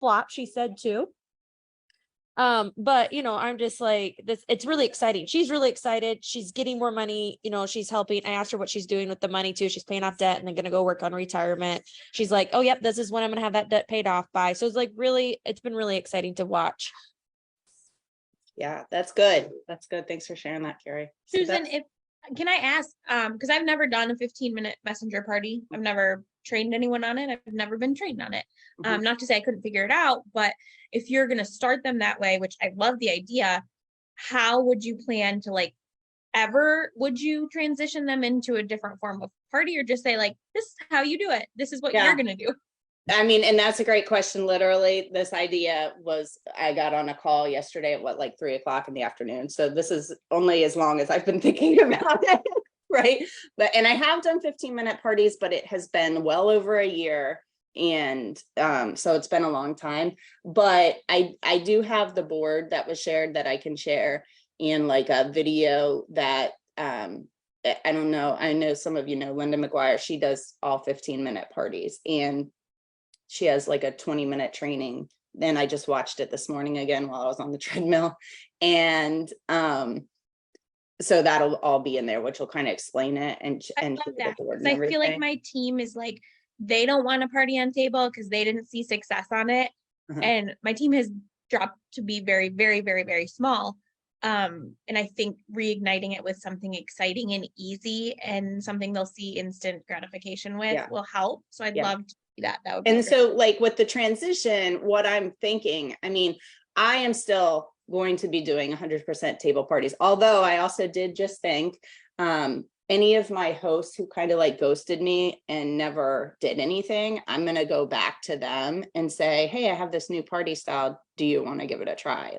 flop, she said too. But I'm just like this, it's really exciting. She's really excited. She's getting more money, she's helping. I asked her what she's doing with the money too. She's paying off debt and then gonna go work on retirement. She's like, oh yep, this is when I'm gonna have that debt paid off by. So it's been really exciting to watch. Yeah, that's good. That's good. Thanks for sharing that, Carrie. Susan, can I ask, because I've never done a 15-minute messenger party. I've never trained anyone on it. I've never been trained on it. Not to say I couldn't figure it out, but if you're going to start them that way, which I love the idea, how would you plan to would you transition them into a different form of party, or just say this is how you do it? This is what you're going to do. I mean, and that's a great question. Literally, this idea was, I got on a call yesterday at 3 o'clock in the afternoon. So this is only as long as I've been thinking about it, right? And I have done 15-minute parties, but it has been well over a year. And so it's been a long time, but I do have the board that was shared that I can share in a video that I don't know. I know some of you know Linda McGuire. She does all 15-minute parties, and she has a 20-minute training. Then I just watched it this morning again while I was on the treadmill. And so that'll all be in there, which will kind of explain it and I love that, because I feel like my team is they don't want to party on table because they didn't see success on it. And my team has dropped to be very, very, very, very small. And I think reigniting it with something exciting and easy and something they'll see instant gratification with will help. So I'd love to see that. That would be great. So with the transition, what I'm thinking, I mean, I am still going to be doing 100% table parties. Although I also did just think, any of my hosts who kind of ghosted me and never did anything, I'm going to go back to them and say, hey, I have this new party style. Do you want to give it a try?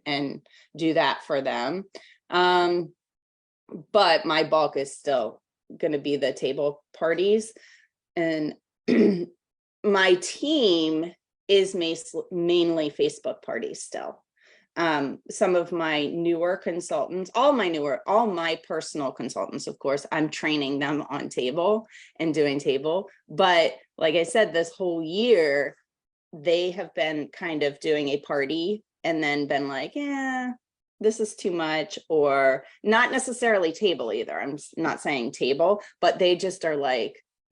And do that for them. But my bulk is still going to be the table parties. And my team is mainly Facebook parties still. Some of my newer consultants, all my personal consultants, of course, I'm training them on table and doing table. But like I said, this whole year, they have been kind of doing a party and then been yeah, this is too much, or not necessarily table either. I'm not saying table, but they just are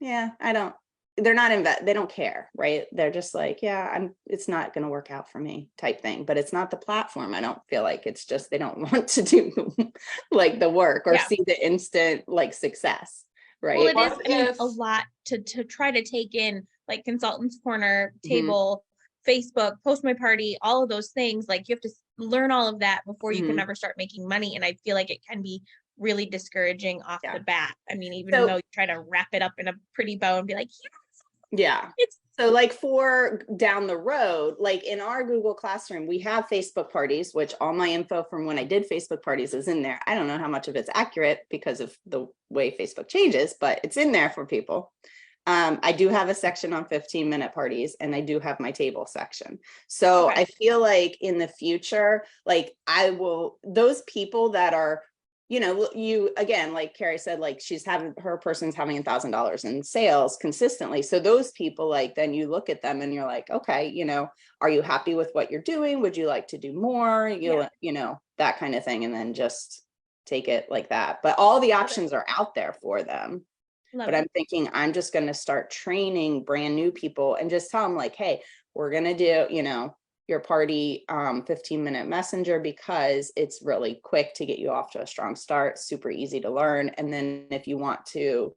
yeah, they're not they don't care, right? They're just yeah, it's not going to work out for me type thing. But it's not the platform. I don't feel it's just, they don't want to do the work or see the instant success, right? Well, it is a lot to try to take in, Consultants Corner, table, Facebook, Post My Party, all of those things. You have to learn all of that before you can ever start making money. And I feel it can be really discouraging off the bat. I mean, even though you try to wrap it up in a pretty bow and be yeah. So for down the road, in our Google Classroom, we have Facebook parties, which all my info from when I did Facebook parties is in there. I don't know how much of it's accurate because of the way Facebook changes, but it's in there for people. I do have a section on 15-minute parties, and I do have my table section. So I feel in the future, those people that are, you again, like Carrie said, her person's having $1,000 in sales consistently. So those people, then you look at them and you're okay, are you happy with what you're doing? Would you like to do more? That kind of thing. And then just take it like that. But all the options are out there for them. But I'm thinking I'm just going to start training brand new people and just tell them hey, we're going to do, your party 15-minute messenger, because it's really quick to get you off to a strong start, super easy to learn. And then if you want to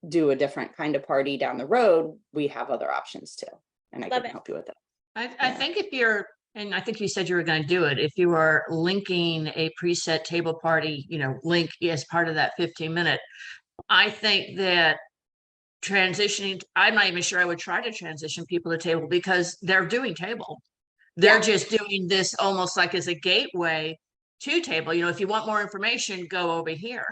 do a different kind of party down the road, we have other options too. And I can help you with that. I think and I think you said you were going to do it, if you are linking a preset table party, link as part of that 15-minute, I think that transitioning, I'm not even sure I would try to transition people to table, because they're doing table. They're just doing this almost as a gateway to table. If you want more information, go over here.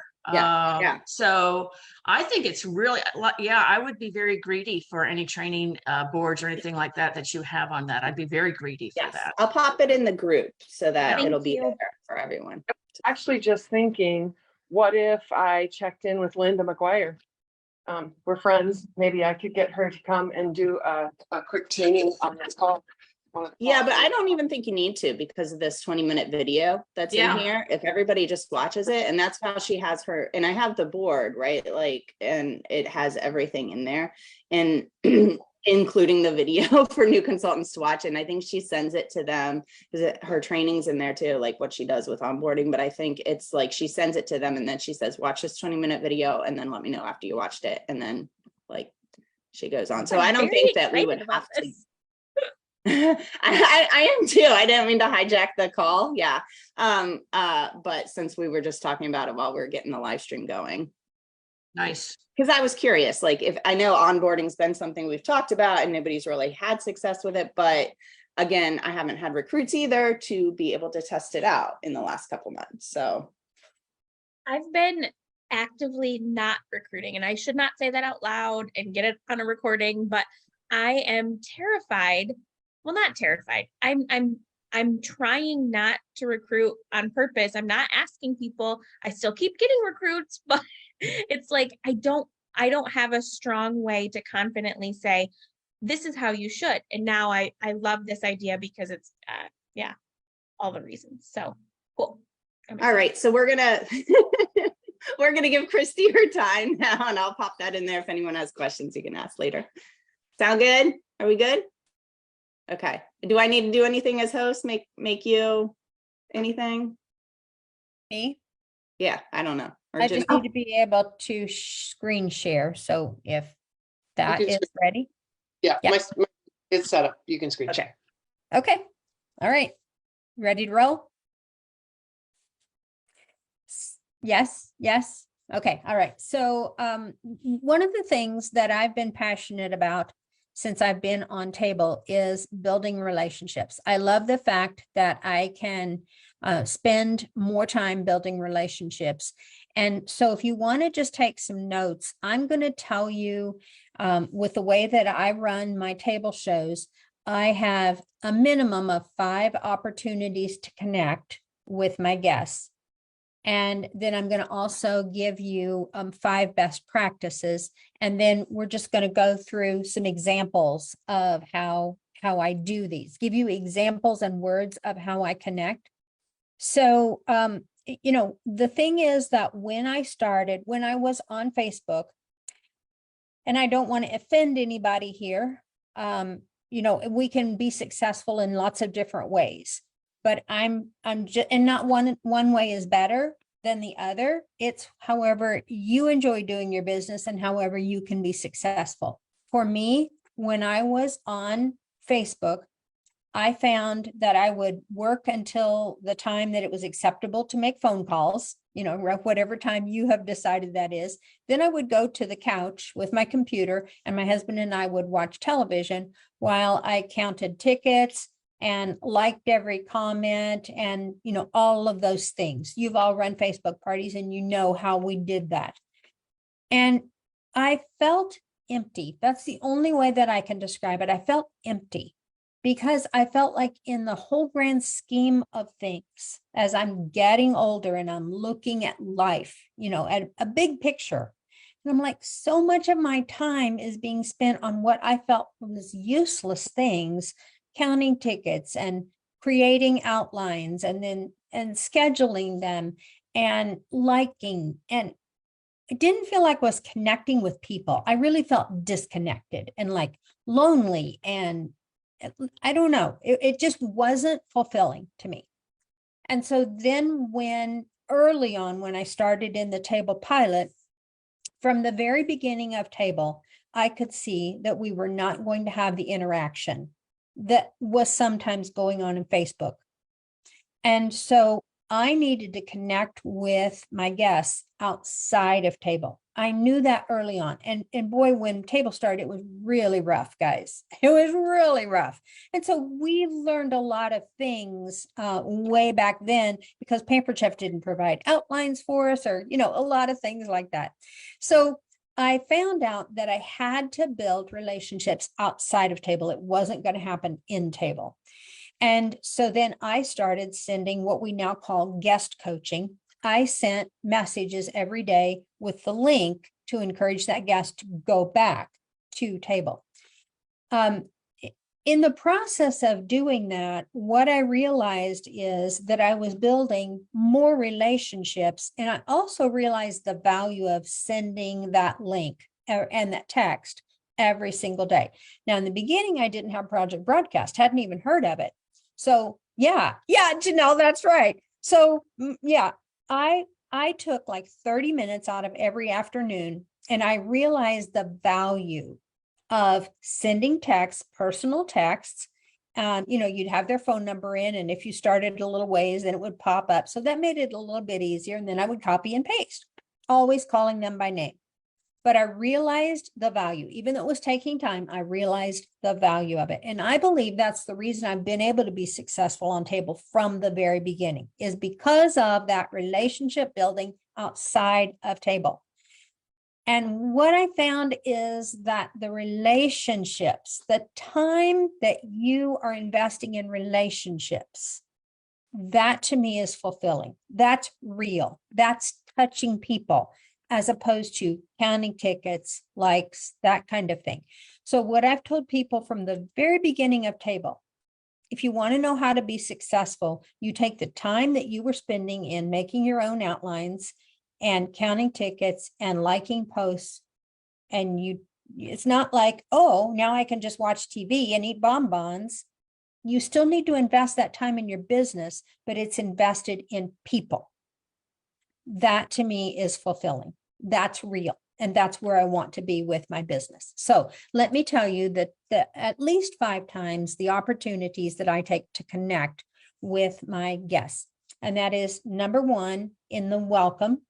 So I think it's really, I would be very greedy for any training boards or anything like that you have on that. I'd be very greedy for that. I'll pop it in the group so that it'll be there for everyone. Actually, just thinking, what if I checked in with Linda McGuire? We're friends. Maybe I could get her to come and do a quick training on this call. Yeah, but I don't even think you need to because of this 20-minute video that's in Yeah. here. If everybody just watches it, and that's how she has her, and I have the board, right? Like, and it has everything in there and including the video for new consultants to watch. And I think she sends it to them because her training's in there too, like what she does with onboarding. But I think it's like she sends it to them and then she says, watch this 20-minute video and then let me know after you watched it. And then like she goes on. So I'm I don't very think that we would excited about have to. this. I am too. I didn't mean to hijack the call. Yeah. But since we were just talking about it while we were getting the live stream going, Nice. because I was curious, like if I know onboarding's been something we've talked about and nobody's really had success with it, but again, I haven't had recruits either to be able to test it out in the last couple months. So I've been actively not recruiting, and I should not say that out loud and get it on a recording, but I am terrified. Well, not terrified. I'm trying not to recruit on purpose. I'm not asking people. I still keep getting recruits, but it's like I don't have a strong way to confidently say this is how you should. And now I love this idea because it's yeah, all the reasons. So cool. all right, so we're gonna we're gonna give Christy her time now, and I'll pop that in there if anyone has questions you can ask later. Sound good? Are we good? Okay. Do I need to do anything as host? Make you anything? Me? Yeah, I don't know. Or I just Janelle? need to be able to screen share. So if that can is screen- ready. Yeah, Yeah. it's set up. You can screen Okay. share. Okay. All right. Ready to roll? Yes, yes. Okay. All right. So one of the things that I've been passionate about since I've been on table is building relationships. I love the fact that I can spend more time building relationships. And so if you want to just take some notes, I'm going to tell you with the way that I run my table shows, I have a minimum of 5 opportunities to connect with my guests. And then I'm going to also give you 5 best practices. And then we're just going to go through some examples of how I do these, give you examples and words of how I connect. So, you know, the thing is that when I was on Facebook, and I don't want to offend anybody here, you know, we can be successful in lots of different ways. But I'm just, and not one way is better than the other. It's however you enjoy doing your business and however you can be successful. For me, when I was on Facebook, I found that I would work until the time that it was acceptable to make phone calls, you know, whatever time you have decided that is. Then I would go to the couch with my computer and my husband and I would watch television while I counted tickets and liked every comment and, you know, all of those things. You've all run Facebook parties and you know how we did that. And I felt empty. That's the only way that I can describe it. I felt empty because I felt like in the whole grand scheme of things, as I'm getting older and I'm looking at life, you know, at a big picture, and I'm like, so much of my time is being spent on what I felt was useless things, counting tickets and creating outlines and scheduling them and liking. And I didn't feel like I was connecting with people. I really felt disconnected and like lonely. And I don't know, it just wasn't fulfilling to me. And so then early on, when I started in the table pilot, from the very beginning of table, I could see that we were not going to have the interaction that was sometimes going on in Facebook. And so I needed to connect with my guests outside of table. I knew that early on. And boy, when table started, it was really rough, guys. It was really rough. And so we learned a lot of things way back then because Pampered Chef didn't provide outlines for us or, you know, a lot of things like that. So I found out that I had to build relationships outside of table. It wasn't going to happen in table. And so then I started sending what we now call guest coaching. I sent messages every day with the link to encourage that guest to go back to table. In the process of doing that, what I realized is that I was building more relationships. And I also realized the value of sending that link and that text every single day. Now, in the beginning, I didn't have Project Broadcast, hadn't even heard of it. So yeah, Janelle, that's right. So yeah, I took like 30 minutes out of every afternoon, and I realized the value of sending texts, personal texts. You'd have their phone number in, and if you started a little ways, then it would pop up. So that made it a little bit easier. And then I would copy and paste, always calling them by name. But I realized the value, even though it was taking time, I realized the value of it. And I believe that's the reason I've been able to be successful on table from the very beginning, is because of that relationship building outside of table. And what I found is that the relationships, the time that you are investing in relationships, that to me is fulfilling. That's real. That's touching people, as opposed to counting tickets, likes, that kind of thing. So what I've told people from the very beginning of table, if you want to know how to be successful, you take the time that you were spending in making your own outlines and counting tickets and liking posts. And it's not like, oh, now I can just watch TV and eat bonbons. You still need to invest that time in your business, but it's invested in people. That to me is fulfilling. That's real. And that's where I want to be with my business. So let me tell you that at least 5 times the opportunities that I take to connect with my guests. And that is number 1 in the welcome.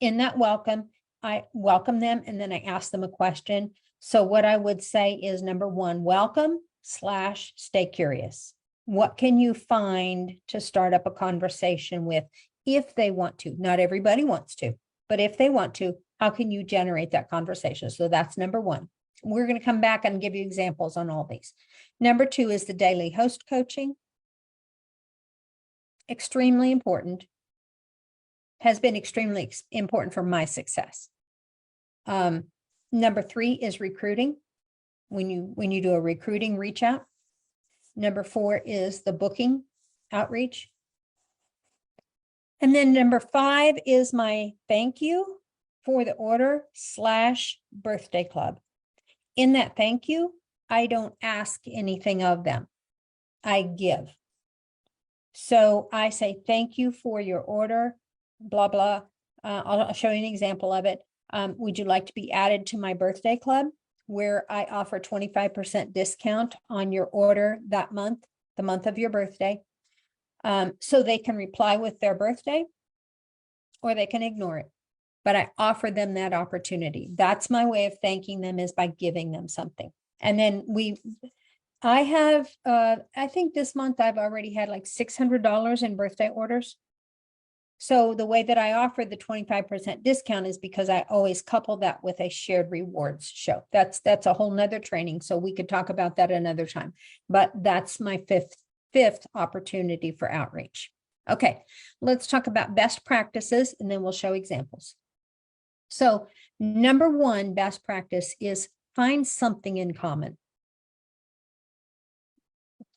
In that welcome, I welcome them and then I ask them a question. So what I would say is number 1, welcome / stay curious. What can you find to start up a conversation with if they want to? Not everybody wants to, but if they want to, how can you generate that conversation? So that's number 1. We're going to come back and give you examples on all these. Number 2 is the daily host coaching. Extremely important. Has been extremely important for my success. Number 3 is recruiting. When you do a recruiting reach out. Number 4 is the booking outreach. And then number 5 is my thank you for the order / birthday club. In that thank you, I don't ask anything of them. I give. So I say, thank you for your order, blah, blah. I'll show you an example of it. Would you like to be added to my birthday club, where I offer 25% discount on your order that month, the month of your birthday? So they can reply with their birthday or they can ignore it. But I offer them that opportunity. That's my way of thanking them, is by giving them something. And then I think this month I've already had like $600 in birthday orders. So the way that I offer the 25% discount is because I always couple that with a shared rewards show. That's a whole nother training. So we could talk about that another time, but that's my fifth opportunity for outreach. Okay, let's talk about best practices and then we'll show examples. So number 1 best practice is find something in common.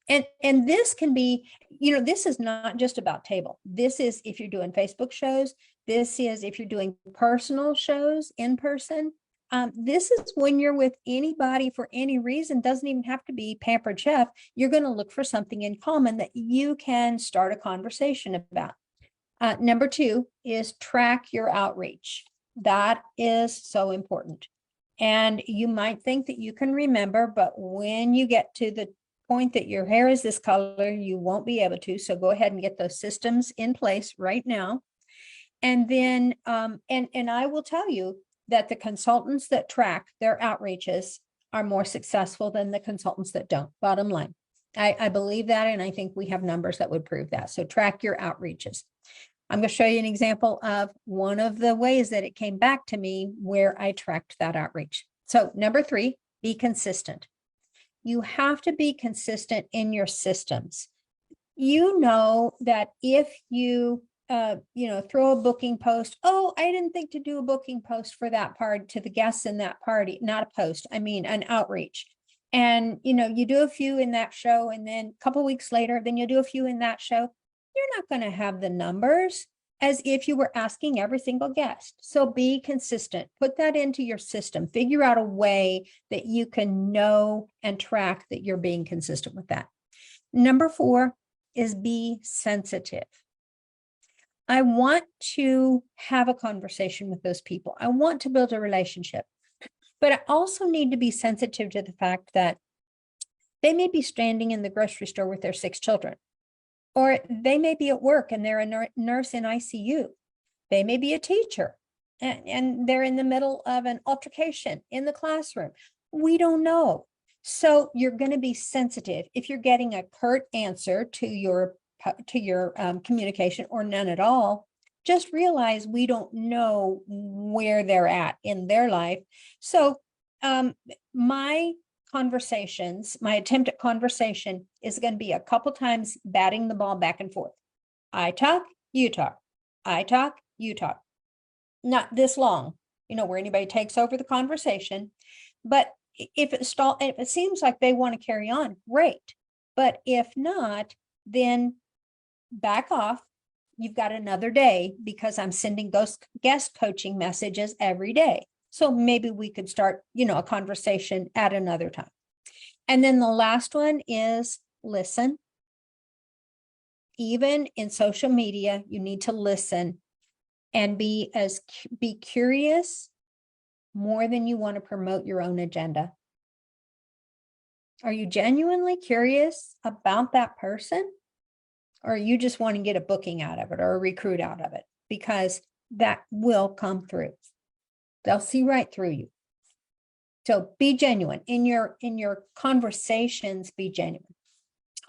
And this can be, this is not just about table. This is if you're doing Facebook shows. This is if you're doing personal shows in person. This is when you're with anybody for any reason, doesn't even have to be Pampered Chef. You're going to look for something in common that you can start a conversation about. Number 2 is track your outreach. That is so important. And you might think that you can remember, but when you get to the point that your hair is this color, you won't be able to. So go ahead and get those systems in place right now. And then, and I will tell you that the consultants that track their outreaches are more successful than the consultants that don't, bottom line. I believe that, and I think we have numbers that would prove that. So track your outreaches. I'm going to show you an example of one of the ways that it came back to me where I tracked that outreach. So number 3, be consistent. You have to be consistent in your systems. You know that if you, throw a booking post, oh, I didn't think to do a booking post for that part to the guests in that party, not a post, I mean an outreach. And, you know, you do a few in that show, and then a couple weeks later, then you'll do a few in that show. You're not going to have the numbers as if you were asking every single guest. So be consistent, put that into your system, figure out a way that you can know and track that you're being consistent with that. Number 4 is be sensitive. I want to have a conversation with those people. I want to build a relationship, but I also need to be sensitive to the fact that they may be standing in the grocery store with their 6 children, or they may be at work and they're a nurse in ICU. They may be a teacher and they're in the middle of an altercation in the classroom. We don't know. So you're going to be sensitive. If you're getting a curt answer to your communication or none at all, just realize we don't know where they're at in their life. So my conversations, my attempt at conversation is going to be a couple times batting the ball back and forth. I talk, you talk. I talk, you talk. Not this long, you know, where anybody takes over the conversation. But if it seems like they want to carry on, great. But if not, then back off. You've got another day, because I'm sending guest coaching messages every day. So maybe we could start, you know, a conversation at another time. And then the last one is listen. Even in social media, you need to listen and be curious more than you want to promote your own agenda. Are you genuinely curious about that person? Or you just want to get a booking out of it or a recruit out of it? Because that will come through. They'll see right through you. So be genuine in your conversations, be genuine.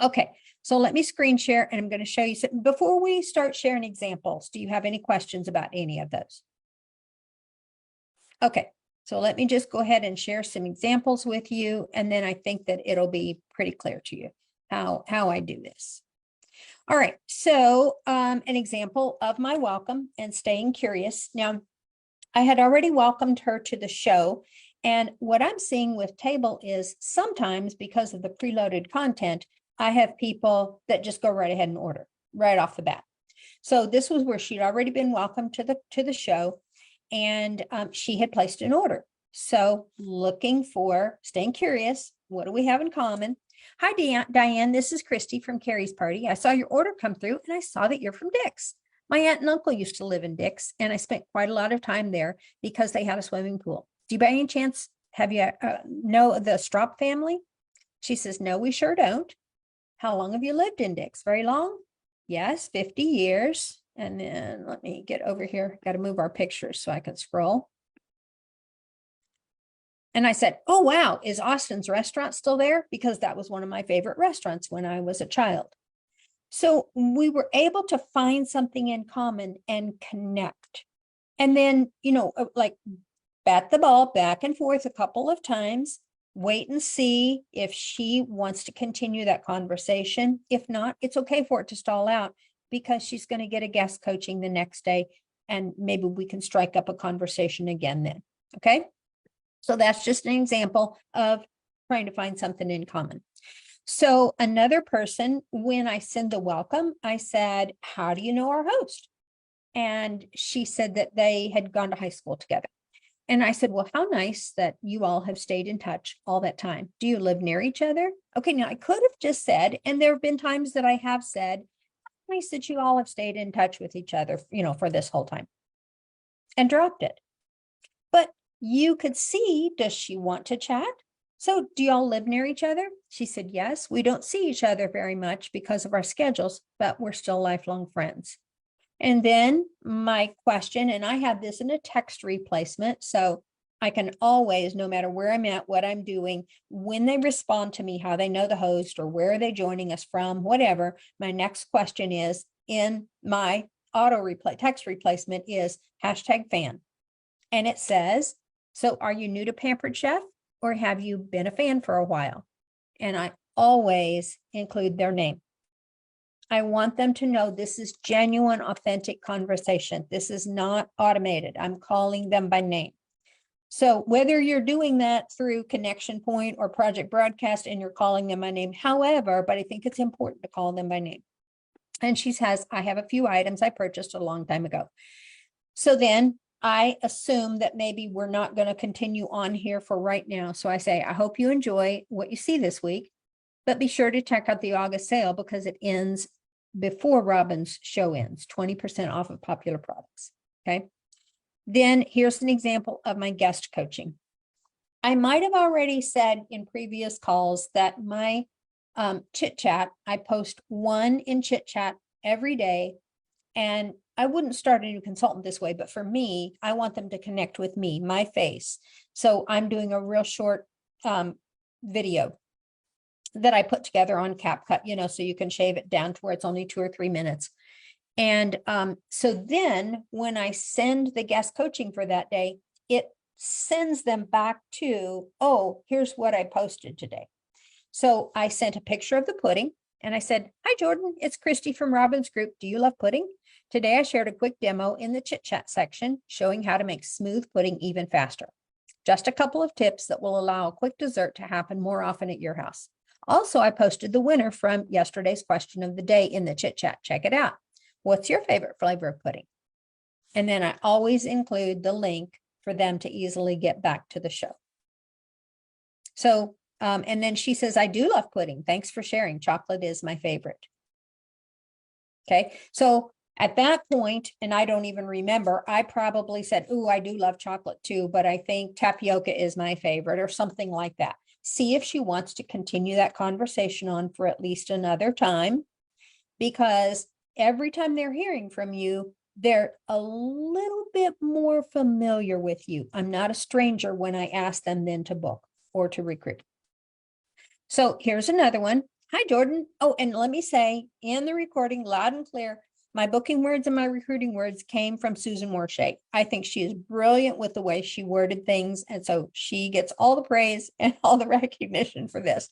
Okay, so let me screen share and I'm going to show you something. Before we start sharing examples, do you have any questions about any of those? Okay, so let me just go ahead and share some examples with you. And then I think that it'll be pretty clear to you how I do this. All right, so an example of my welcome and staying curious. Now, I had already welcomed her to the show. And what I'm seeing with Table is sometimes, because of the preloaded content, I have people that just go right ahead and order right off the bat. So this was where she'd already been welcomed to the show, and she had placed an order. So looking for, staying curious, what do we have in common? Hi, Diane, this is Christy from Carrie's Party. I saw your order come through and I saw that you're from Dick's. My aunt and uncle used to live in Dick's, and I spent quite a lot of time there because they had a swimming pool. Do you by any chance have you know the Strop family? She says, no, we sure don't. How long have you lived in Dick's? Very long? Yes, 50 years. And then let me get over here. Got to move our pictures so I can scroll. And I said, oh, wow, is Austin's restaurant still there? Because that was one of my favorite restaurants when I was a child. So we were able to find something in common and connect. And then, you know, like bat the ball back and forth a couple of times, wait and see if she wants to continue that conversation. If not, it's okay for it to stall out, because she's going to get a guest coaching the next day, and maybe we can strike up a conversation again then. Okay. So that's just an example of trying to find something in common. So another person, when I send the welcome, I said, how do you know our host? And she said that they had gone to high school together. And I said, well, how nice that you all have stayed in touch all that time. Do you live near each other? Okay, now I could have just said, and there have been times that I have said, nice that you all have stayed in touch with each other, you know, for this whole time, and dropped it. But you could see, does she want to chat? So do y'all live near each other? She said, yes, we don't see each other very much because of our schedules, but we're still lifelong friends. And then my question, and I have this in a text replacement, so I can always, no matter where I'm at, what I'm doing, when they respond to me, how they know the host or where are they joining us from, whatever, my next question is in my text replacement is #fan. And it says, so are you new to Pampered Chef, or have you been a fan for a while? And I always include their name. I want them to know this is genuine, authentic conversation. This is not automated. I'm calling them by name. So whether you're doing that through Connection Point or Project Broadcast and you're calling them by name, however, but I think it's important to call them by name. And she says, I have a few items I purchased a long time ago. So then I assume that maybe we're not going to continue on here for right now. So I say, I hope you enjoy what you see this week, but be sure to check out the August sale because it ends before Robin's show ends, 20% off of popular products. Okay. Then here's an example of my guest coaching. I might have already said in previous calls that my chit chat, I post one in chit chat every day. And I wouldn't start a new consultant this way, but for me, I want them to connect with me, my face. So I'm doing a real short video that I put together on CapCut, so you can shave it down to where it's only 2 or 3 minutes. And so then when I send the guest coaching for that day, it sends them back to, oh, here's what I posted today. So I sent a picture of the pudding and I said, hi, Jordan, it's Christy from Robin's group. Do you love pudding? Today I shared a quick demo in the chit chat section showing how to make smooth pudding even faster. Just a couple of tips that will allow a quick dessert to happen more often at your house. Also, I posted the winner from yesterday's question of the day in the chit chat. Check it out. What's your favorite flavor of pudding? And then I always include the link for them to easily get back to the show. So, and then she says, I do love pudding. Thanks for sharing. Chocolate is my favorite. Okay. So at that point, and I don't even remember, I probably said, oh, I do love chocolate too, but I think tapioca is my favorite or something like that. See if she wants to continue that conversation on for at least another time, because every time they're hearing from you, they're a little bit more familiar with you. I'm not a stranger when I ask them then to book or to recruit. So here's another one. Hi, Jordan. Oh, and let me say in the recording, loud and clear, my booking words and my recruiting words came from Susan Warshay. I think she is brilliant with the way she worded things. And so she gets all the praise and all the recognition for this.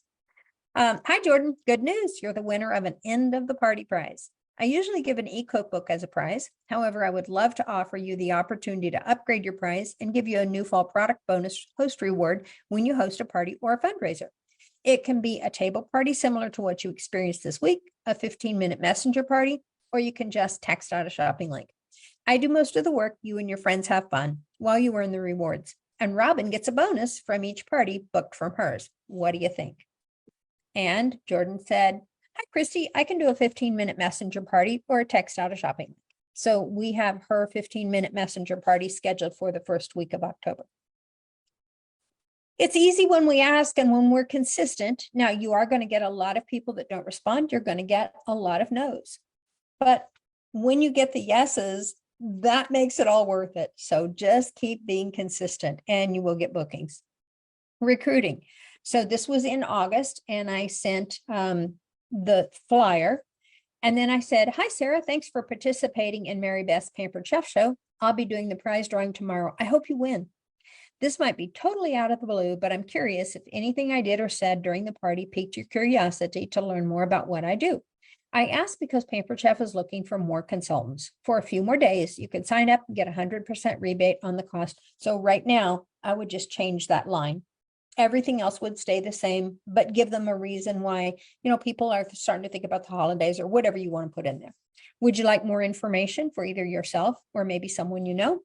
Hi, Jordan. Good news. You're the winner of an end of the party prize. I usually give an e-cookbook as a prize. However, I would love to offer you the opportunity to upgrade your prize and give you a new fall product bonus host reward when you host a party or a fundraiser. It can be a table party similar to what you experienced this week, a 15-minute messenger party, or you can just text out a shopping link. I do most of the work. You and your friends have fun while you earn the rewards. And Robin gets a bonus from each party booked from hers. What do you think? And Jordan said, hi, Christy, I can do a 15-minute messenger party or a text out a shopping link. So we have her 15-minute messenger party scheduled for the first week of October. It's easy when we ask and when we're consistent. Now, you are going to get a lot of people that don't respond. You're going to get a lot of no's. But when you get the yeses, that makes it all worth it. So just keep being consistent and you will get bookings. Recruiting. So this was in August and I sent the flyer. And then I said, hi, Sarah, thanks for participating in Mary Beth's Pampered Chef Show. I'll be doing the prize drawing tomorrow. I hope you win. This might be totally out of the blue, but I'm curious if anything I did or said during the party piqued your curiosity to learn more about what I do. I asked because Pampered Chef is looking for more consultants. For a few more days, you can sign up and get 100% rebate on the cost. So right now, I would just change that line. Everything else would stay the same, but give them a reason why, people are starting to think about the holidays or whatever you want to put in there. Would you like more information for either yourself or maybe someone you know?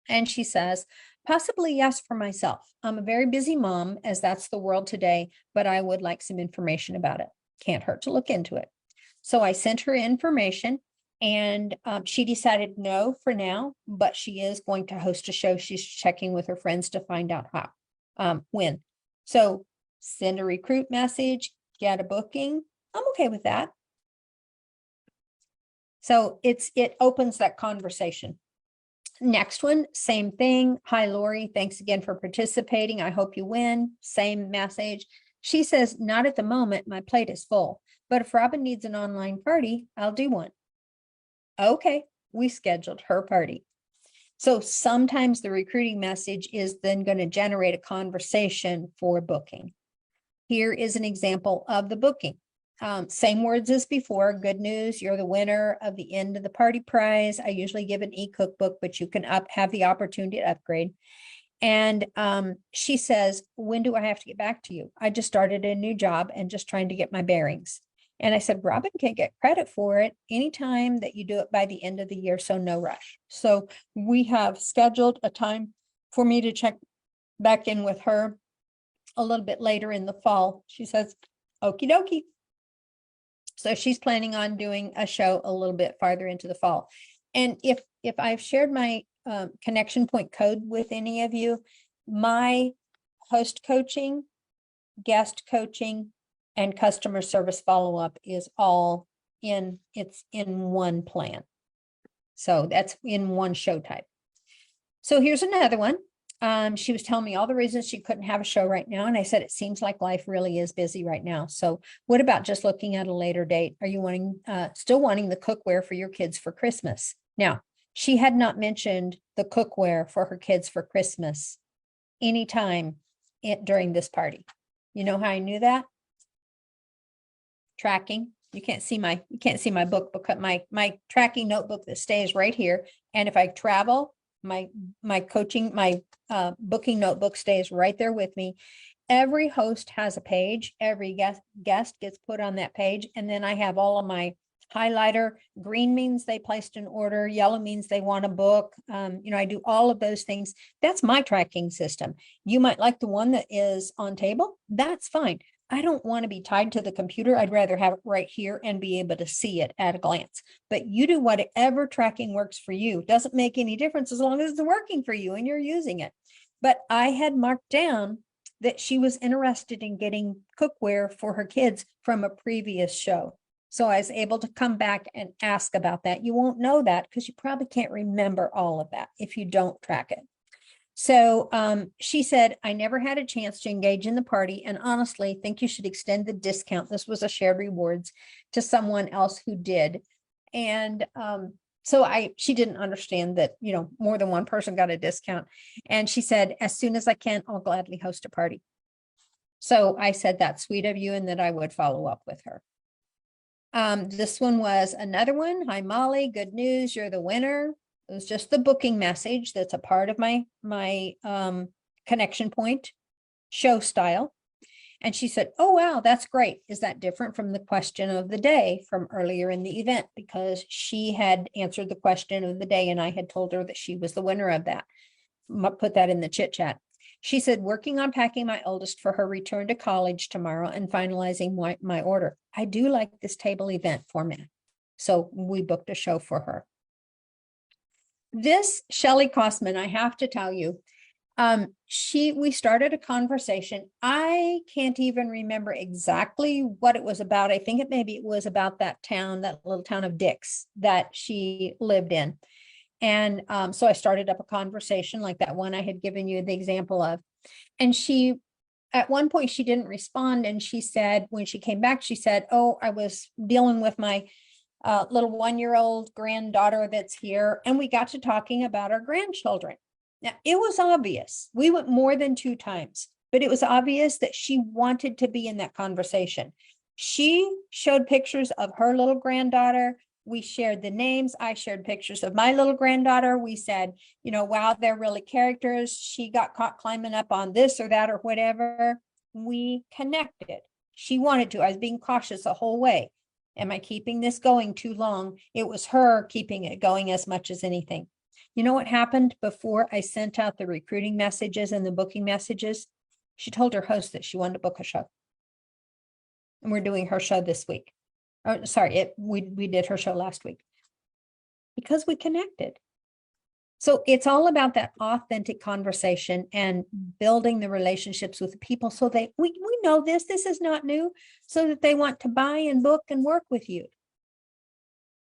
And she says, possibly yes for myself. I'm a very busy mom, as that's the world today, but I would like some information about it. Can't hurt to look into it. So I sent her information and she decided no for now, but she is going to host a show. She's checking with her friends to find out how, when. So send a recruit message, get a booking. I'm okay with that. So it opens that conversation. Next one, same thing. Hi, Lori. Thanks again for participating. I hope you win. Same message. She says, not at the moment. My plate is full. But if Robin needs an online party, I'll do one. Okay, we scheduled her party. So sometimes the recruiting message is then going to generate a conversation for booking. Here is an example of the booking. Same words as before. Good news, you're the winner of the end of the party prize. I usually give an e-cookbook, but you can have the opportunity to upgrade. And she says, when do I have to get back to you? I just started a new job and just trying to get my bearings. And I said, Robin can get credit for it anytime that you do it by the end of the year. So no rush. So we have scheduled a time for me to check back in with her a little bit later in the fall. She says, okie dokie. So she's planning on doing a show a little bit farther into the fall. And if I've shared my connection point code with any of you, my host coaching, guest coaching, and customer service follow-up is all it's in one plan. So that's in one show type. So here's another one. She was telling me all the reasons she couldn't have a show right now. And I said, it seems like life really is busy right now. So what about just looking at a later date? Are you still wanting the cookware for your kids for Christmas? Now, she had not mentioned the cookware for her kids for Christmas anytime during this party. You know how I knew that? Tracking. You can't see my book, but my tracking notebook that stays right here. And if I travel, my booking notebook stays right there with me. Every host has a page. Every guest gets put on that page. And then I have all of my highlighter. Green means they placed an order. Yellow means they want a book. I do all of those things. That's my tracking system. You might like the one that is on table. That's fine. I don't want to be tied to the computer. I'd rather have it right here and be able to see it at a glance. But you do whatever tracking works for you. Doesn't make any difference as long as it's working for you and you're using it. But I had marked down that she was interested in getting cookware for her kids from a previous show. So I was able to come back and ask about that. You won't know that because you probably can't remember all of that if you don't track it. So she said, I never had a chance to engage in the party and honestly think you should extend the discount. This was a shared rewards to someone else who did. And she didn't understand that, more than one person got a discount. And she said, as soon as I can, I'll gladly host a party. So I said, that's sweet of you and that I would follow up with her. This one was another one. Hi, Molly. Good news. You're the winner. It was just the booking message that's a part of my connection point show style. And she said, oh, wow, that's great. Is that different from the question of the day from earlier in the event? Because she had answered the question of the day and I had told her that she was the winner of that. Put that in the chit chat. She said, working on packing my oldest for her return to college tomorrow and finalizing my order. I do like this table event format. So we booked a show for her. This Shelley Kosman, I have to tell you, we started a conversation. I can't even remember exactly what it was about. I think maybe it was about that little town of Dix that she lived in. And so I started up a conversation like that one I had given you the example of. And at one point she didn't respond. And she said, when she came back, she said, oh, I was dealing with my little 1-year-old granddaughter that's here. And we got to talking about our grandchildren. Now, it was obvious. We went more than 2 times, but it was obvious that she wanted to be in that conversation. She showed pictures of her little granddaughter. We shared the names. I shared pictures of my little granddaughter. We said, wow, they're really characters. She got caught climbing up on this or that or whatever. We connected. She wanted to. I was being cautious the whole way. Am I keeping this going too long? It was her keeping it going as much as anything. You know what happened before I sent out the recruiting messages and the booking messages? She told her host that she wanted to book a show. And we're doing her show this week. Oh, sorry, we did her show last week. Because we connected. So it's all about that authentic conversation and building the relationships with the people so we know this is not new, so that they want to buy and book and work with you.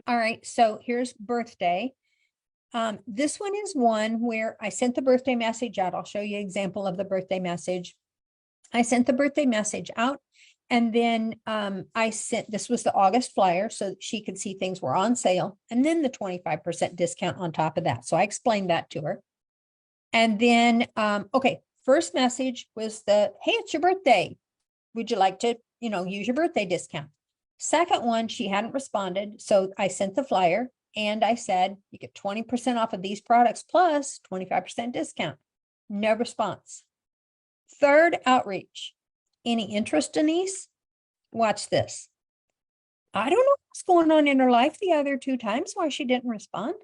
All right, so here's birthday. This one is one where I sent the birthday message out. I'll show you an example of the birthday message. I sent the birthday message out. And then this was the August flyer so that she could see things were on sale. And then the 25% discount on top of that. So I explained that to her. And then, first message was hey, it's your birthday. Would you like to, use your birthday discount? Second one, she hadn't responded. So I sent the flyer and I said, you get 20% off of these products plus 25% discount. No response. Third outreach. Any interest, Denise? Watch this. I don't know what's going on in her life the other 2 times, why she didn't respond.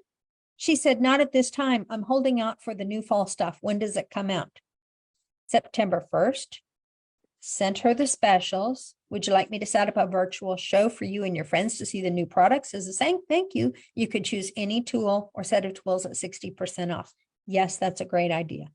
She said, not at this time. I'm holding out for the new fall stuff. When does it come out? September 1st. Sent her the specials. Would you like me to set up a virtual show for you and your friends to see the new products? As a saying thank you, you could choose any tool or set of tools at 60% off. Yes, that's a great idea.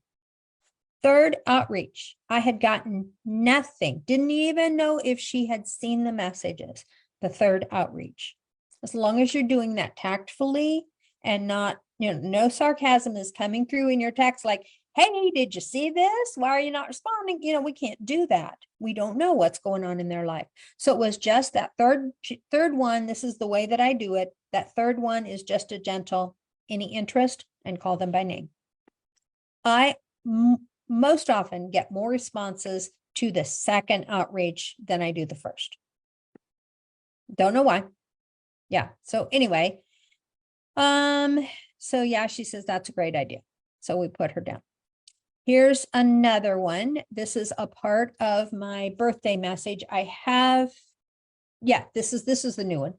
Third outreach. I had gotten nothing. Didn't even know if she had seen the messages. The third outreach. As long as you're doing that tactfully and not, no sarcasm is coming through in your text like, hey, did you see this? Why are you not responding? We can't do that. We don't know what's going on in their life. So it was just that third one. This is the way that I do it. That third one is just a gentle, any interest, and call them by name. I most often get more responses to the second outreach than I do the first. Don't know why. Yeah. So anyway, so yeah, she says that's a great idea. So we put her down. Here's another one. This is a part of my birthday message. I have, yeah, this is the new one.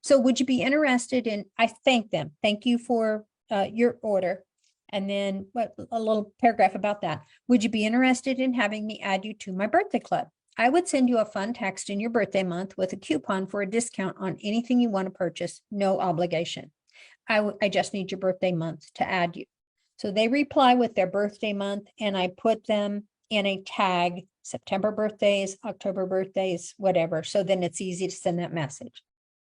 So would you be interested in, I thank them. Thank you for your order. And then a little paragraph about that. Would you be interested in having me add you to my birthday club? I would send you a fun text in your birthday month with a coupon for a discount on anything you want to purchase. No obligation. I just need your birthday month to add you. So they reply with their birthday month, and I put them in a tag, September birthdays, October birthdays, whatever. So then it's easy to send that message.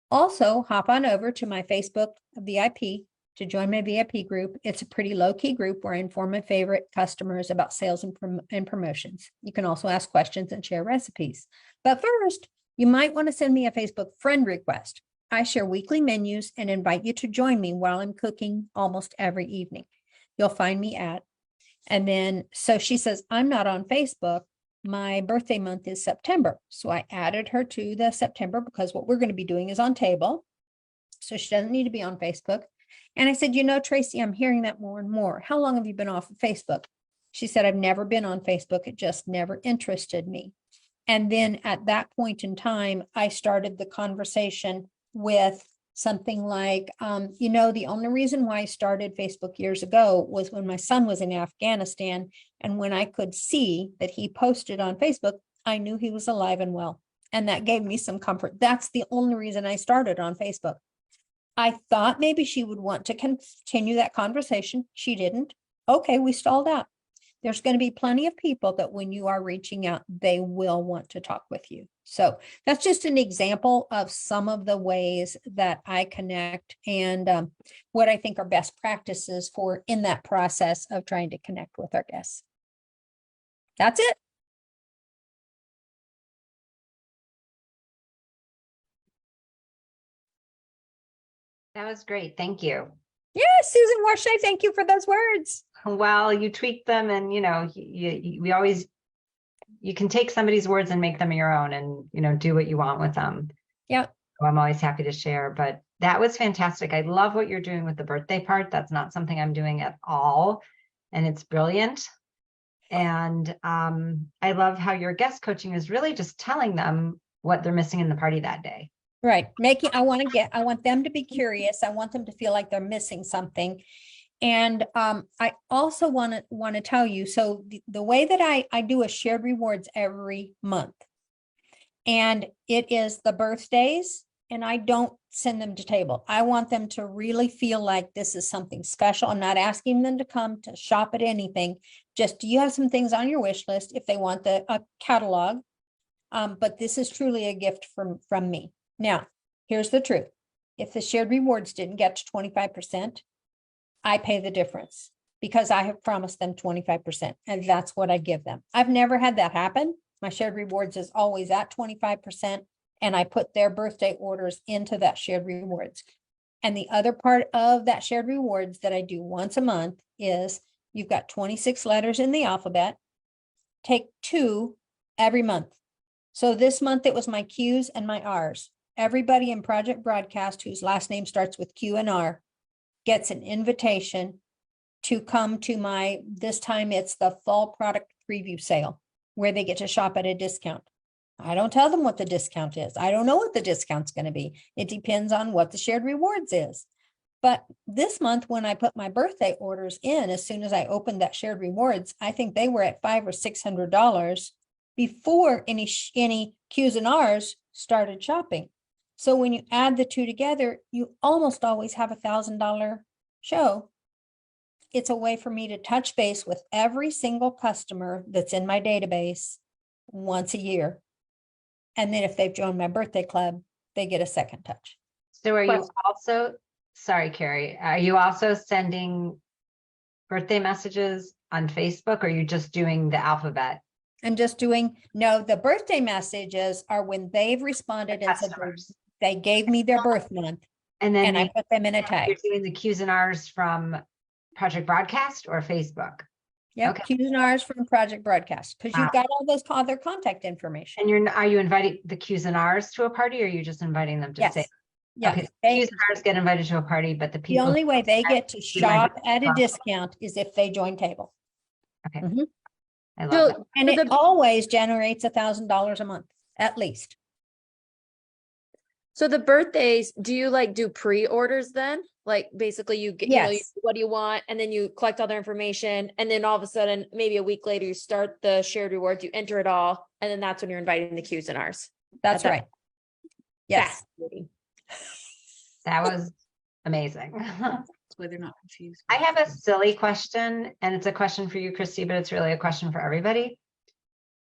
Also, hop on over to my Facebook VIP to join my VIP group. It's a pretty low-key group where I inform my favorite customers about sales and promotions. You can also ask questions and share recipes. But first, you might want to send me a Facebook friend request. I share weekly menus and invite you to join me while I'm cooking almost every evening. You'll find me at, and then, so she says, I'm not on Facebook. My birthday month is September. So I added her to the September because what we're going to be doing is on table. So she doesn't need to be on Facebook. And I said, Tracy, I'm hearing that more and more. How long have you been off of Facebook? She said, I've never been on Facebook. It just never interested me. And then at that point in time, I started the conversation with something like, the only reason why I started Facebook years ago was when my son was in Afghanistan. And when I could see that he posted on Facebook, I knew he was alive and well. And that gave me some comfort. That's the only reason I started on Facebook. I thought maybe she would want to continue that conversation. She didn't. Okay, we stalled out. There's going to be plenty of people that when you are reaching out, they will want to talk with you. So that's just an example of some of the ways that I connect and what I think are best practices for in that process of trying to connect with our guests. That's it. That was great. Thank you. Yes, Susan Warshay, thank you for those words. Well, you tweak them and, you can take somebody's words and make them your own and, do what you want with them. Yeah. So I'm always happy to share, but that was fantastic. I love what you're doing with the birthday part. That's not something I'm doing at all. And it's brilliant. And I love how your guest coaching is really just telling them what they're missing in the party that day. Right. I want them to be curious. I want them to feel like they're missing something. And I also want to tell you, so the way that I do a shared rewards every month, and it is the birthdays, and I don't send them to table. I want them to really feel like this is something special. I'm not asking them to come to shop at anything. Just, do you have some things on your wish list if they want a catalog? But this is truly a gift from me. Now, here's the truth. If the shared rewards didn't get to 25%, I pay the difference because I have promised them 25%, and that's what I give them. I've never had that happen. My shared rewards is always at 25%, and I put their birthday orders into that shared rewards. And the other part of that shared rewards that I do once a month is you've got 26 letters in the alphabet. Take 2 every month. So this month it was my Q's and my R's. Everybody in Project Broadcast whose last name starts with Q and R gets an invitation to come to this time it's the fall product preview sale where they get to shop at a discount. I don't tell them what the discount is. I don't know what the discount's going to be. It depends on what the shared rewards is. But this month, when I put my birthday orders in, as soon as I opened that shared rewards, I think they were at $500 or $600 before any Q's and R's started shopping. So when you add the two together, you almost always have $1,000 show. It's a way for me to touch base with every single customer that's in my database once a year. And then if they've joined my birthday club, they get a second touch. So are you Question. also, sorry, Carrie, are you also sending birthday messages on Facebook, or are you just doing the alphabet? I'm just doing, no, the birthday messages are when they've responded and said Customers. they gave me their birth month And then and I put them in a you're tag. doing the Q's and R's from Project Broadcast or Facebook? Yep, okay. Q's and R's from Project Broadcast, because you've got all those other contact information. And are you inviting the Q's and R's to a party, or are you just inviting them to Yes. say? Yeah, Okay, they- Q's and R's get invited to a party, but the the people. only way they get to you might have shop at a to- discount is if they join table. I So- love that. And So it always generates $1,000 a month, at least. So the birthdays, do you like do pre-orders then? Like basically you get, Yes. what do you want? And then you collect all their information. And then all of a sudden, maybe a week later, you start the shared rewards, you enter it all. And then that's when you're inviting the Q's and R's. That's that- right. Yes. Fascinating. That was amazing. That's why they're not confused. I have a silly question, and it's a question for you, Christy, but it's really a question for everybody.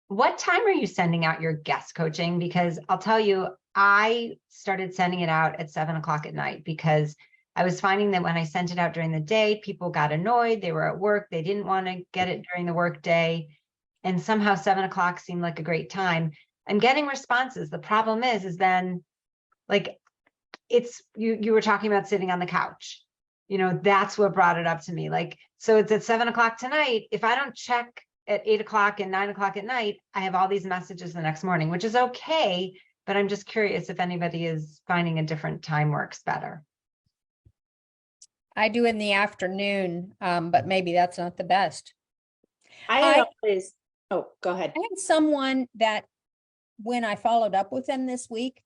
What time are you sending out your guest coaching? Because I'll tell you, I started sending it out at 7 o'clock at night because I was finding that when I sent it out during the day, people got annoyed. They were at work. They didn't want to get it during the work day. And somehow 7 o'clock seemed like a great time. I'm getting responses. The problem is then like it's you were talking about sitting on the couch. You know, that's what brought it up to me. Like, so it's at 7 o'clock tonight. If I don't check at 8 o'clock and 9 o'clock at night, I have all these messages the next morning, which is okay. But I'm just curious if anybody is finding a different time works better. I do in the afternoon, but maybe that's not the best. I always, oh, go ahead. I had someone that when I followed up with them this week,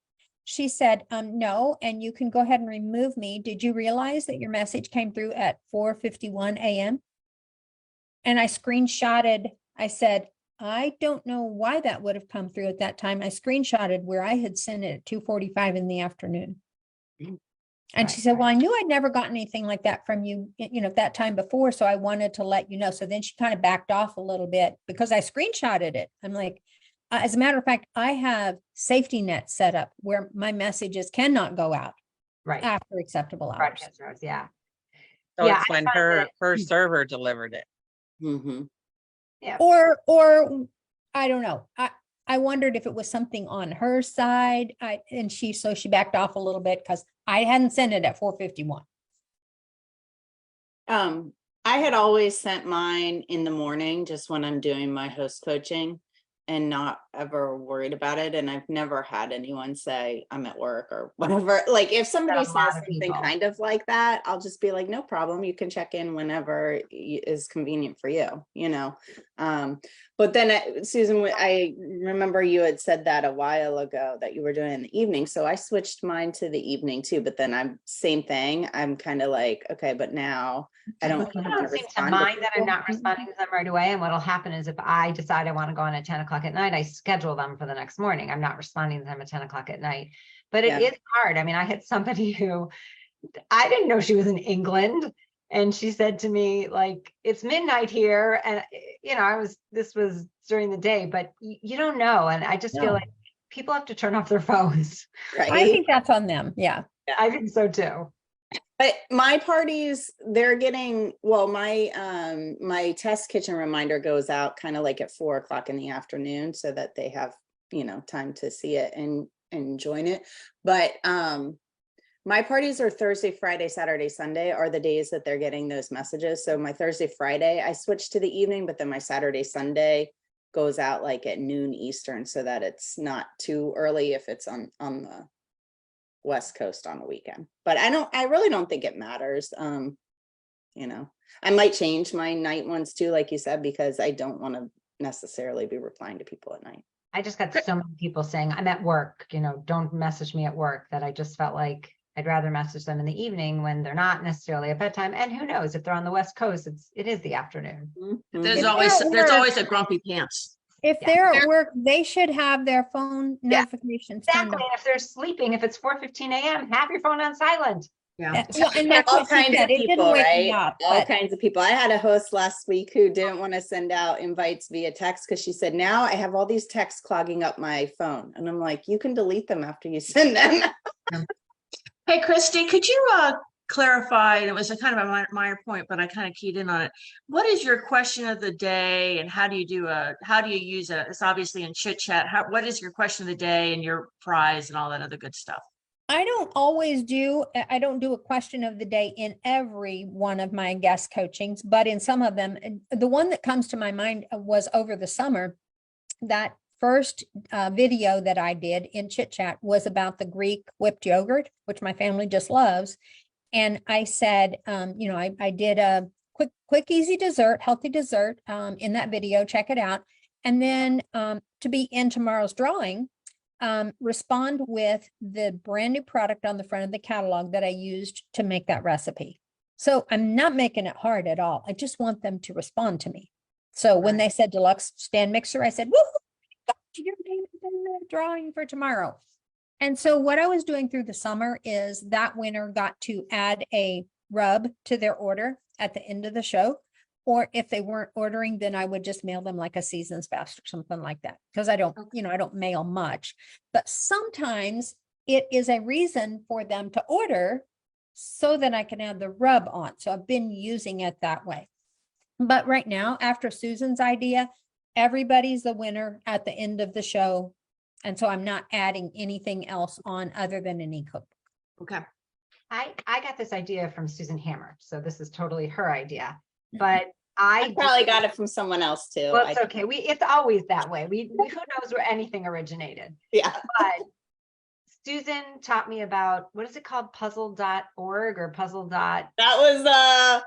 she said, no, and you can go ahead and remove me. Did you realize that your message came through at 4:51 a.m.? And I screenshotted, I said, I don't know why that would have come through at that time. I screenshotted where I had sent it at 2:45 in the afternoon. And she said, well, I knew I'd never gotten anything like that from you, that time before. So I wanted to let you know. So then she kind of backed off a little bit because I screenshotted it. I'm like, as a matter of fact, I have safety net set up where my messages cannot go out Right. after acceptable hours. Broadcast hours, yeah. So Yeah, it's I when find her that- her server delivered it. Mm-hmm. Or I don't know. I wondered if it was something on her side. So she backed off a little bit because I hadn't sent it at 4:51. I had always sent mine in the morning, just when I'm doing my host coaching and not ever worried about it. And I've never had anyone say I'm at work or whatever. Like if somebody a says lot of something people. kind of like that, I'll just be like, no problem. You can check in whenever is convenient for you, But then Susan, I remember you had said that a while ago that you were doing it in the evening. So I switched mine to the evening too, but then same thing. I'm kind of like, okay, but now I don't. I have don't seem to respond mind that I'm people. not responding to them right away. And what'll happen is if I decide I want to go on at 10 o'clock at night, I schedule them for the next morning. I'm not responding to them at 10 o'clock at night. But it Yeah. is hard. I mean, I had somebody who I didn't know she was in England. And she said to me, like, it's midnight here. And, this was during the day, but you don't know. And I just feel No. like people have to turn off their phones. Right. I think that's on them. Yeah. I think so too. But my parties, they're getting, well, my test kitchen reminder goes out kind of like at 4 o'clock in the afternoon so that they have, time to see it and join it. But my parties are Thursday, Friday, Saturday, Sunday are the days that they're getting those messages. So my Thursday, Friday, I switch to the evening, but then my Saturday, Sunday goes out like at noon Eastern so that it's not too early if it's on the West Coast on a weekend. But I really don't think it matters. you know. I might change my night ones too, like you said, because I don't want to necessarily be replying to people at night. I just got so many people saying, I'm at work, you know, don't message me at work, that I just felt like I'd rather message them in the evening when they're not necessarily at bedtime. And who knows, if they're on the West Coast, it is the afternoon. There's If always, they're at there's work- always a grumpy pants. If Yeah. they're at work, they should have their phone Yeah. notifications turned Exactly. on. And if they're sleeping, if it's 4:15 a.m., have your phone on silent. Yeah. Well, and that's All what she kinds said. of It didn't people, wake me right? up, All but kinds of people. I had a host last week who didn't want to send out invites via text because she said, now I have all these texts clogging up my phone. And I'm like, you can delete them after you send them. Hey, Christy, could you clarify, and it was a kind of a minor point, but I kind of keyed in on it. What is your question of the day and how do you use it? It's obviously in chit chat. What is your question of the day and your prize and all that other good stuff? I don't do a question of the day in every one of my guest coachings, but in some of them, the one that comes to my mind was over the summer. That first video that I did in Chit Chat was about the Greek whipped yogurt, which my family just loves. And I said, you know, I did a quick, easy dessert, healthy dessert in that video. Check it out. And then to be in tomorrow's drawing, respond with the brand new product on the front of the catalog that I used to make that recipe. So I'm not making it hard at all. I just want them to respond to me. So when they said deluxe stand mixer, I said, woohoo, your name is in the drawing for tomorrow. And so what I was doing through the summer is that winner got to add a rub to their order at the end of the show. Or if they weren't ordering, then I would just mail them like a season's best or something like that. Because I don't, you know, I don't mail much, but sometimes it is a reason for them to order so that I can add the rub on. So I've been using it that way. But right now, after Susan's idea, everybody's the winner at the end of the show. And so I'm not adding anything else on other than an e-cookbook. Okay. I got this idea from Susan Hammer, so this is totally her idea. But I Probably got it from someone else too. Well, it's okay. It's always that way. We who knows where anything originated. Yeah. But Susan taught me about, what is it called? Puzzle.org or puzzle. That was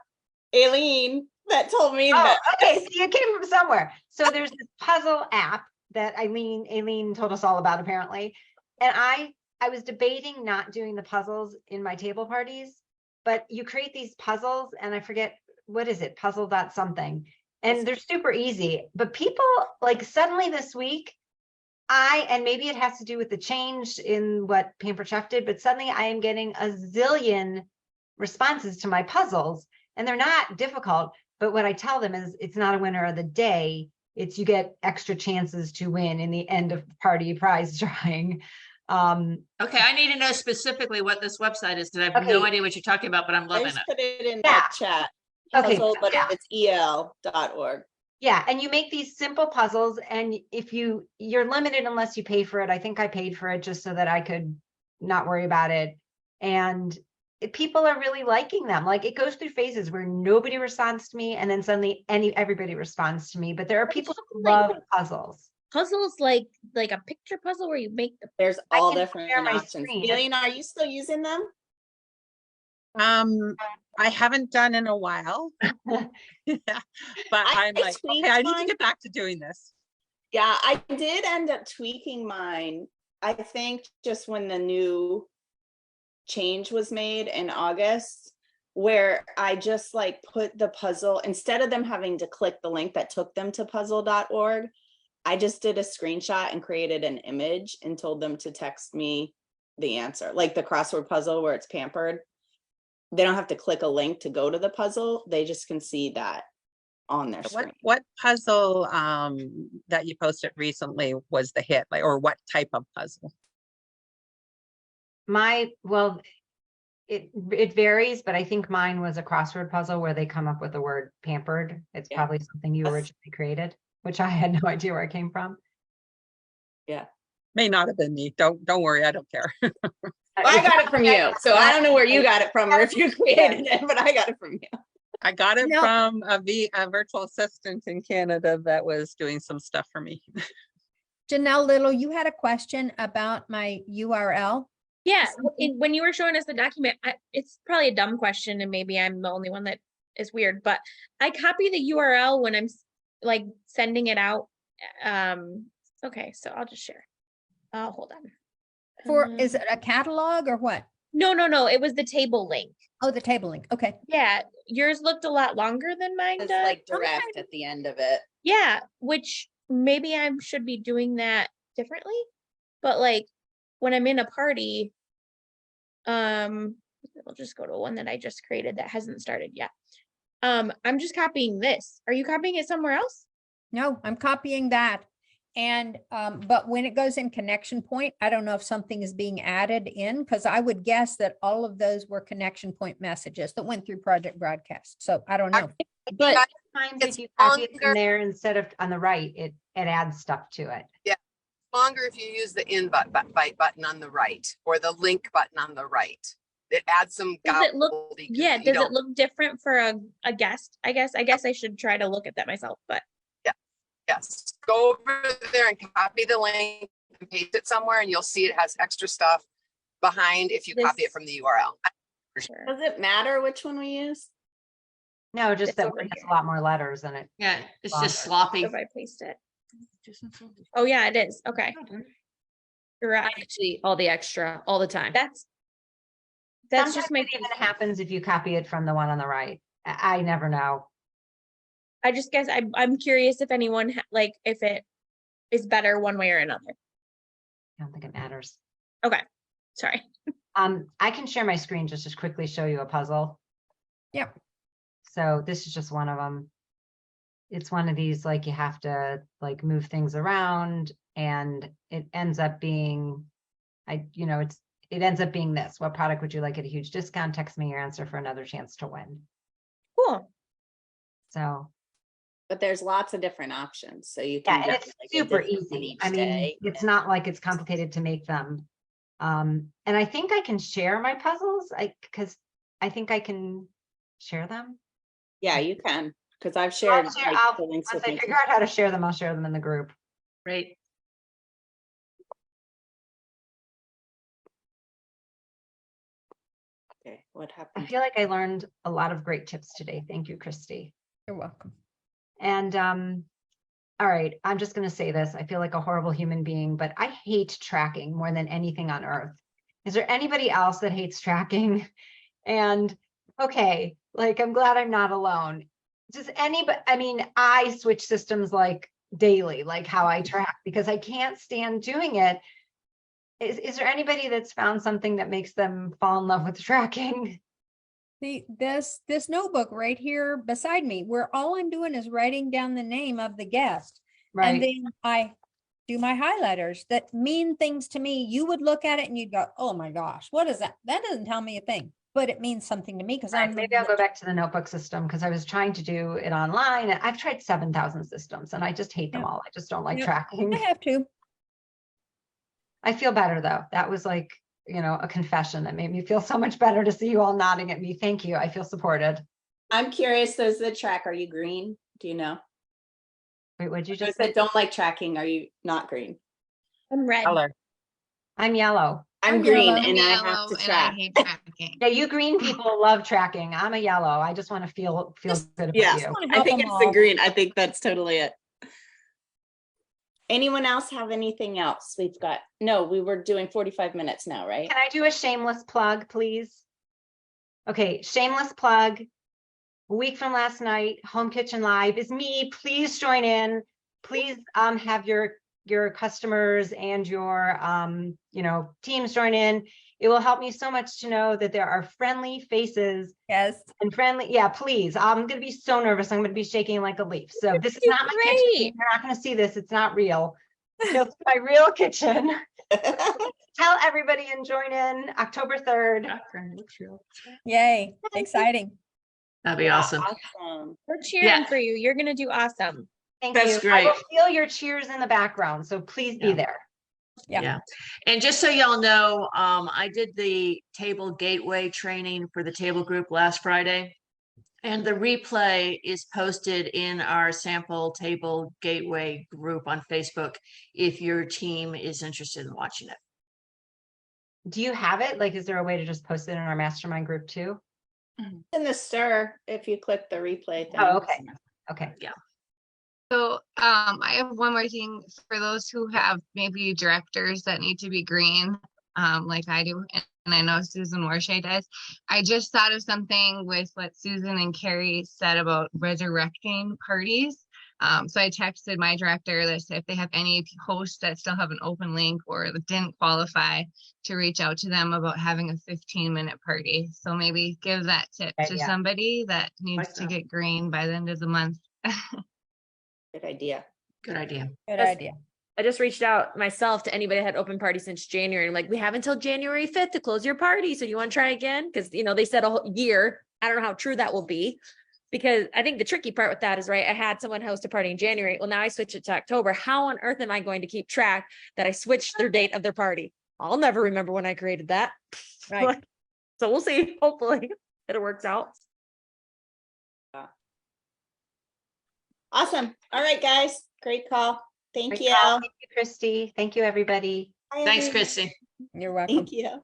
Aileen that told me Oh, that. okay. See, it came from somewhere. So there's this puzzle app that Aileen told us all about apparently. And I was debating not doing the puzzles in my table parties, but you create these puzzles and I forget, what is it? Puzzle dot something. And they're super easy, but people like suddenly this week, and maybe it has to do with the change in what Pampered Chef did, but suddenly I am getting a zillion responses to my puzzles and they're not difficult. But what I tell them is it's not a winner of the day. It's you get extra chances to win in the end of the party prize drawing. Okay, I need to know specifically what this website is because I have no Okay. idea what you're talking about, but I'm I loving just it. put it in Yeah. that chat. Okay, Puzzle, but yeah. it's el.org. Yeah, and you make these simple puzzles, and if you're limited unless you pay for it. I think I paid for it just so that I could not worry about it. And people are really liking them. Like it goes through phases where nobody responds to me, and then suddenly everybody responds to me. But there are people who love puzzles. Puzzles like a picture puzzle where you make the There's I all can different share my options. screen. Aileen, are you still using them? I haven't done in a while. Yeah, but I I'm like, tweaked okay, I need to mine. get back to doing this. Yeah, I did end up tweaking mine. I think just when the new change was made in August, where I just like put the puzzle, instead of them having to click the link that took them to puzzle.org, I just did a screenshot and created an image and told them to text me the answer, like the crossword puzzle where it's Pampered. They don't have to click a link to go to the puzzle. They just can see that on their screen. What puzzle that you posted recently was the hit, like, or what type of puzzle? It varies, but I think mine was a crossword puzzle where they come up with the word pampered. It's Yeah. probably something you That's- originally created, which I had no idea where it came from. May not have been me. Don't worry, I don't care. Well, I got it from you, so I don't know where you got it from or if you created it, but I got it from you. I got it No. from a virtual assistant in Canada that was doing some stuff for me. Janelle Little, you had a question about my URL. Yeah, Something- when you were showing us the document, it's probably a dumb question and maybe I'm the only one that is weird, but I copy the URL when I'm like sending it out. Okay, so I'll just share. Oh, hold on. For, is it a catalog or what? No, it was the table link. Oh, the table link. Okay. Yeah, yours looked a lot longer than mine It's does. like direct at the end of it. Yeah, which maybe I should be doing that differently. But like when I'm in a party, I'll just go to one that I just created that hasn't started yet. I'm just copying this. Are you copying it somewhere else? No, I'm copying that. And, but when it goes in connection point, I don't know if something is being added in, because I would guess that all of those were connection point messages that went through Project Broadcast. So I don't know. But Sometimes It's if you copy it longer. from there instead of on the right, it adds stuff to it. Longer if you use the invite button on the right or the link button on the right. It adds some Does it look- gobbledygook. Yeah, You does it don't- look different for a guest? I guess I should try to look at that myself, but Yes, go over there and copy the link and paste it somewhere and you'll see it has extra stuff behind if you copy it This- from the URL. sure. Does it matter which one we use? No, just It's that over one has here. a lot more letters than it. Yeah, it's Longer. just sloppy. If I paste it. Oh yeah, it is. Okay. Correct. actually, all the extra, all the time. That's Sometimes just my it even happens if you copy it from the one on the right. I never know. I just guess I'm curious if anyone like if it is better one way or another. I don't think it matters. Okay. Sorry. I can share my screen just to quickly show you a puzzle. Yep. So this is just one of them. It's one of these, like you have to like move things around and it ends up being, it ends up being this. What product would you like at a huge discount? Text me your answer for another chance to win. Cool. So But there's lots of different options, so you yeah, can. and get, it's like, a super different one easy. each I mean, day. it's not like it's complicated to make them. And I think I can share my puzzles, because I think I can share them. Yeah, you can, because I've shared share- like, I'll- the links Once with I me. figure out how to share them, I'll share them in the group. Great. Okay, what I happened? feel like I learned a lot of great tips today. Thank you, Christy. You're welcome. And all right, I'm just gonna say this. I feel like a horrible human being, but I hate tracking more than anything on earth. Is there anybody else that hates tracking? And okay, like I'm glad I'm not alone. Does anybody, I mean, I switch systems like daily, like how I track, because I can't stand doing it. Is there anybody that's found something that makes them fall in love with tracking? This notebook right here beside me, where all I'm doing is writing down the name of the guest. And Right, then I do my highlighters that mean things to me. You would look at it and you'd go, oh my gosh, what is that? That doesn't tell me a thing, but it means something to me because right, I'm maybe I'll go back to the notebook system because I was trying to do it online. And I've tried 7,000 systems and I just hate them Yep. all. I just don't like Yep. tracking. I have to. I feel better though. That was like, a confession that made me feel so much better to see you all nodding at me. Thank you. I feel supported. I'm curious, does the track, are you green? Do you know? Wait, what'd you Those just say? that don't like tracking, are you not green? I'm red. I'm yellow. I'm green and I have to track. Yeah, you green people love tracking. I'm a yellow. I just want to feel good about Yeah. you. Wanna I help think 'em it's the all. green. I think that's totally it. Anyone else have anything else? We were doing 45 minutes now, right? Can I do a shameless plug, please? Okay, shameless plug. A week from last night, Home Kitchen Live is me. Please join in. Please have your customers and your teams join in. It will help me so much to know that there are friendly faces Yes. and friendly. Yeah, please. I'm going to be so nervous. I'm going to be shaking like a leaf. So this is do not my great. kitchen. You're not going to see this. It's not real. It's my real kitchen. Tell everybody and join in October 3rd. Yay. Exciting. That'd be awesome. Awesome. We're cheering Yeah. for you. You're gonna do awesome. Thank That's you. I will great. feel your cheers in the background. So please be Yeah. there. Yeah. Yeah. And just so y'all know, I did the table gateway training for the table group last Friday. And the replay is posted in our sample table gateway group on Facebook if your team is interested in watching it. Do you have it? Like, is there a way to just post it in our mastermind group too? In the stir, if you click the replay thing. Oh, okay. Okay. So I have one more thing for those who have maybe directors that need to be green, like I do, and I know Susan Warshay does. I just thought of something with what Susan and Carrie said about resurrecting parties. So I texted my director that said if they have any hosts that still have an open link or that didn't qualify, to reach out to them about having a 15-minute party. So maybe give that tip Okay, to yeah. somebody that needs Like to that. get green by the end of the month. Good idea. Good idea. Good Yes. idea. I just reached out myself to anybody that had open party since January. I'm like, we have until January 5th to close your party. So you want to try again? Because, you know, they said a whole year. I don't know how true that will be. Because I think the tricky part with that is, right, I had someone host a party in January. Well, now I switch it to October. How on earth am I going to keep track that I switched their date of their party? I'll never remember when I created that. Right. So we'll see. Hopefully it works out. Awesome. All right, guys. Great call. Thank Great you. call. Thank you, Christy. Thank you, everybody. Bye, Thanks, everyone. Christy. You're welcome. Thank you.